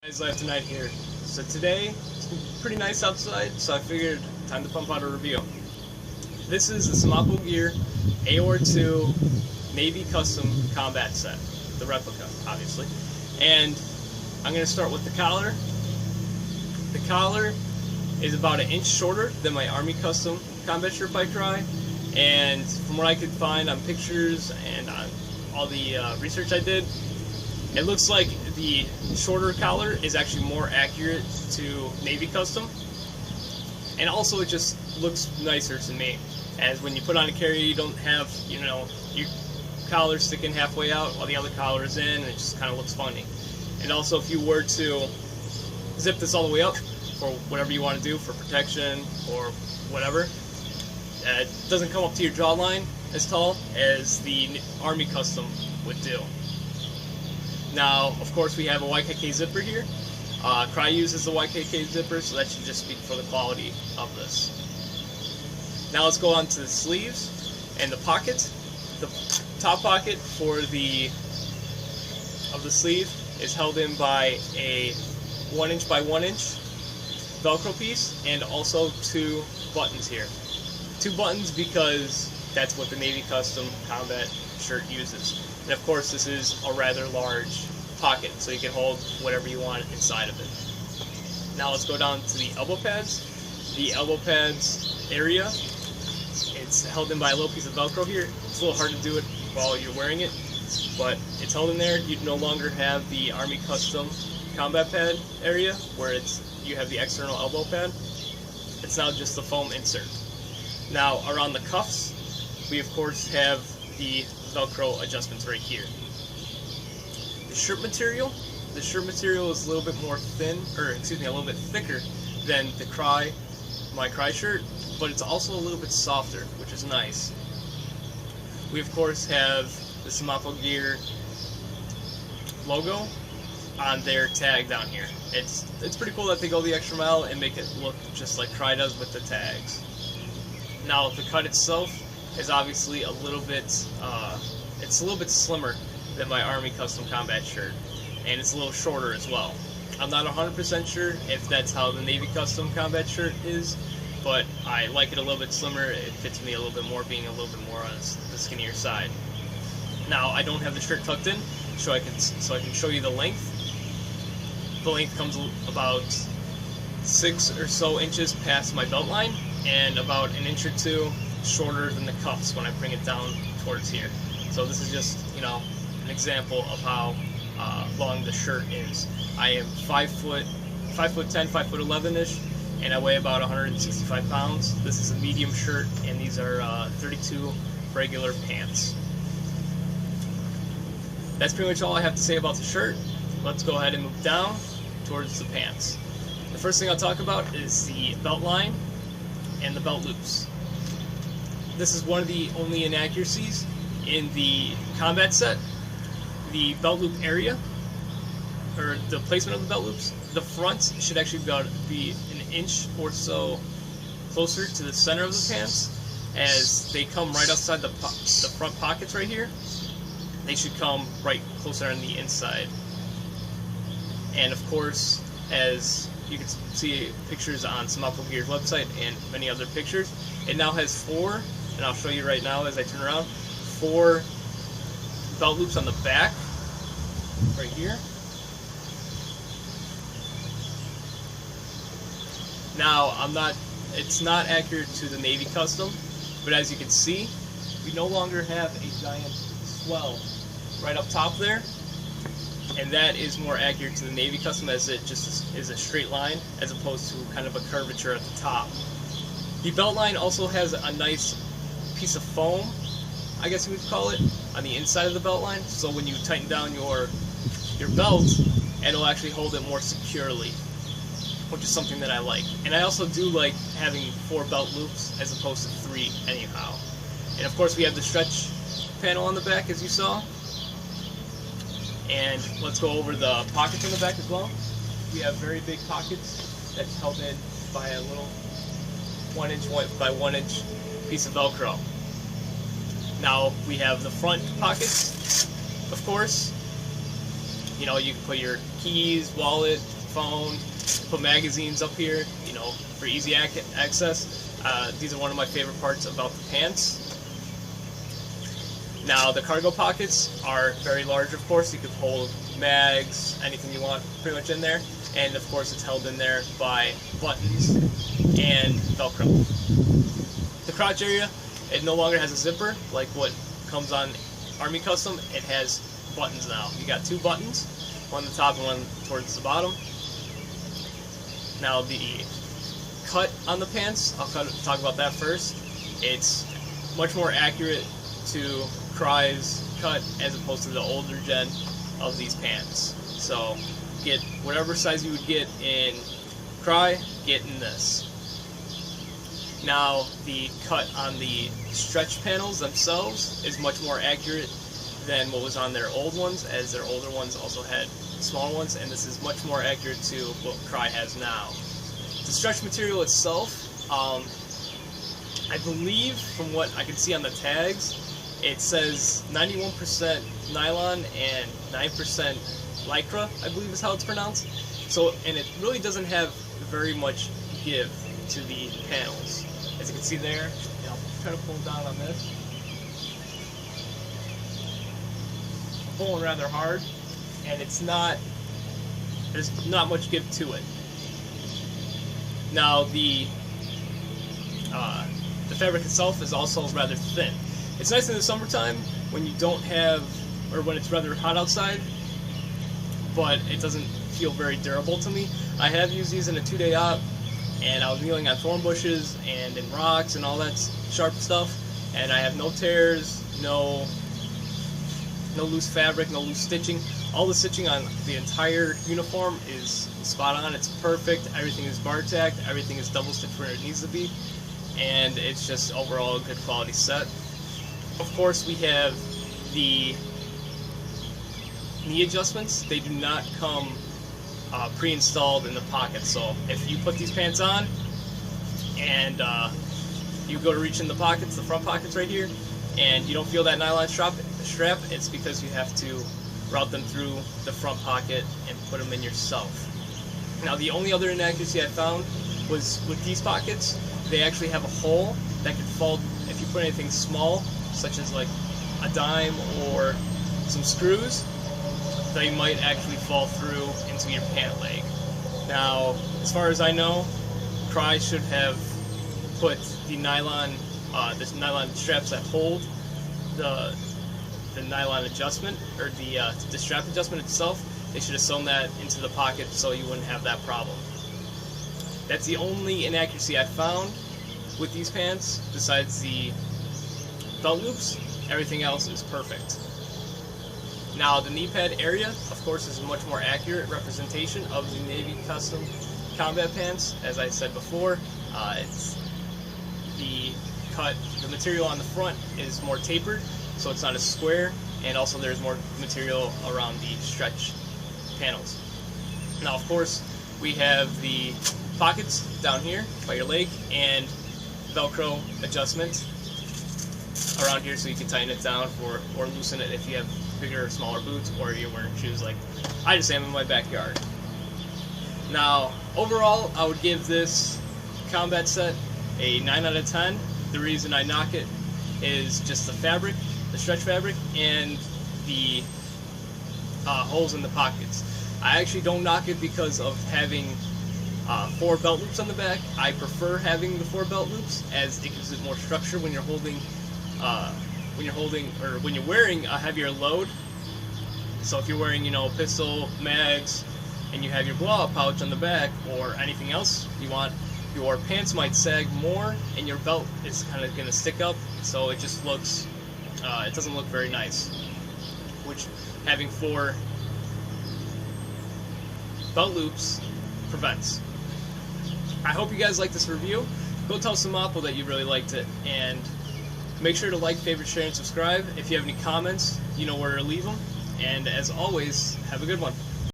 Guys, live tonight here. So today it's pretty nice outside, so I figured time to pump out a review. This is the Semapo Gear AOR2 Navy Custom Combat Set, the replica, obviously. And I'm going to start with the collar. The collar is about an inch shorter than my Army Custom Combat Shirt by Cry, and from what I could find on pictures and on all the research I did, it looks like the shorter collar is actually more accurate to Navy Custom, and also it just looks nicer to me, as when you put on a carrier you don't have, you know, your collar sticking halfway out while the other collar is in, and it just kind of looks funny. And also, if you were to zip this all the way up for whatever you want to do for protection or whatever, it doesn't come up to your jawline as tall as the Army Custom would do. Now, of course, we have a YKK zipper here. Cry uses the YKK zipper, so that should just speak for the quality of this. Now let's go on to the sleeves and the pocket. The top pocket for the sleeve is held in by a 1" by 1" Velcro piece, and also 2 buttons here. 2 buttons because that's what the Navy Custom Combat Shirt uses. And of course, this is a rather large pocket, so you can hold whatever you want inside of it. Now let's go down to the elbow pads. The elbow pads area, it's held in by a little piece of Velcro here. It's a little hard to do it while you're wearing it, but it's held in there. You no longer have the Army Custom Combat Pad area where you have the external elbow pad. It's now just the foam insert. Now around the cuffs, we of course have the Velcro adjustments right here. The shirt material is a little bit more thin, or excuse me, a little bit thicker than my Cry shirt, but it's also a little bit softer, which is nice. We of course have the Semapo Gear logo on their tag down here. It's pretty cool that they go the extra mile and make it look just like Cry does with the tags. Now the cut itself is obviously a little bit slimmer than my Army Custom Combat Shirt, and it's a little shorter as well. I'm not 100% sure if that's how the Navy Custom Combat Shirt is, but I like it a little bit slimmer. It fits me a little bit more, being a little bit more on the skinnier side. Now I don't have the shirt tucked in, so I can show you the length. The length comes about 6 or so inches past my belt line, and about 1 inch or 2 shorter than the cuffs when I bring it down towards here. So this is just, you know, an example of how long the shirt is. I am 5'10", 5'11"-ish, and I weigh about 165 pounds. This is a medium shirt, and these are 32 regular pants. That's pretty much all I have to say about the shirt. Let's go ahead and move down towards the pants. The first thing I'll talk about is the belt line and the belt loops. This is one of the only inaccuracies in the combat set. The belt loop area, or the placement of the belt loops, the front should actually be 1 inch or so closer to the center of the pants, as they come right outside the front pockets right here. They should come right closer on the inside. And of course, as you can see pictures on Semapo Gear's website and many other pictures, it now has 4, and I'll show you right now as I turn around, 4 belt loops on the back, right here. Now, it's not accurate to the Navy Custom, but as you can see, we no longer have a giant swell right up top there, and that is more accurate to the Navy Custom, as it just is a straight line as opposed to kind of a curvature at the top. The belt line also has a nice piece of foam, I guess you would call it, on the inside of the belt line, so when you tighten down your belt, it'll actually hold it more securely, which is something that I like. And I also do like having 4 belt loops as opposed to 3 anyhow. And of course we have the stretch panel on the back, as you saw. And let's go over the pockets on the back as well. We have very big pockets that's held in by a little 1" by 1" piece of Velcro. Now we have the front pockets, of course, You know, you can put your keys, wallet, phone, put magazines up here, you know, for easy access. These are one of my favorite parts about the pants. Now, the cargo pockets are very large, of course. You could hold mags, anything you want pretty much in there. And, of course, it's held in there by buttons and Velcro. The crotch area, it no longer has a zipper like what comes on Army Custom. It has buttons now. You got 2 buttons, one at the top and one towards the bottom. Now, the cut on the pants, I'll talk about that first. It's much more accurate to Cry's cut as opposed to the older gen of these pants. So get whatever size you would get in Cry, get in this. Now the cut on the stretch panels themselves is much more accurate than what was on their old ones, as their older ones also had smaller ones, and this is much more accurate to what Cry has now. The stretch material itself, I believe from what I can see on the tags, it says 91% nylon and 9% lycra, I believe is how it's pronounced. So, and it really doesn't have very much give to the panels. As you can see there, I'll try to pull down on this. I'm pulling rather hard, and there's not much give to it. Now the fabric itself is also rather thin. It's nice in the summertime when you don't have, or when it's rather hot outside, but it doesn't feel very durable to me. I have used these in a 2-day op, and I was kneeling on thorn bushes and in rocks and all that sharp stuff, and I have no tears, no loose fabric, no loose stitching. All the stitching on the entire uniform is spot on. It's perfect. Everything is bar tacked. Everything is double stitched where it needs to be, and it's just overall a good quality set. Of course, we have the knee adjustments. They do not come pre-installed in the pocket. So if you put these pants on and you go to reach in the pockets, the front pockets right here, and you don't feel that nylon strap, it's because you have to route them through the front pocket and put them in yourself. Now, the only other inaccuracy I found was with these pockets. They actually have a hole that could fall if you put anything small, such as like a dime or some screws. They might actually fall through into your pant leg. Now, as far as I know, Cry should have put the nylon straps that hold the nylon adjustment, or the strap adjustment itself. They should have sewn that into the pocket so you wouldn't have that problem. That's the only inaccuracy I found with these pants, besides the belt loops. Everything else is perfect. Now, the knee pad area, of course, is a much more accurate representation of the Navy Custom combat pants. As I said before, it's the material on the front is more tapered, so it's not as square, and also there's more material around the stretch panels. Now, of course, we have the pockets down here by your leg, and Velcro adjustment around here so you can tighten it down or loosen it if you have bigger or smaller boots, or you're wearing shoes like I just am in my backyard. Now, overall, I would give this combat set a 9 out of 10. The reason I knock it is just the fabric, the stretch fabric, and the holes in the pockets. I actually don't knock it because of having 4 belt loops on the back. I prefer having the 4 belt loops, as it gives it more structure when you're holding, when you're wearing a heavier load. So if you're wearing, pistol, mags, and you have your blowout pouch on the back, or anything else you want, your pants might sag more, and your belt is kind of going to stick up, so it just looks, it doesn't look very nice, which having 4 belt loops prevents. I hope you guys liked this review. Go tell Semapo that you really liked it, and make sure to like, favorite, share, and subscribe. If you have any comments, you know where to leave them, and as always, have a good one.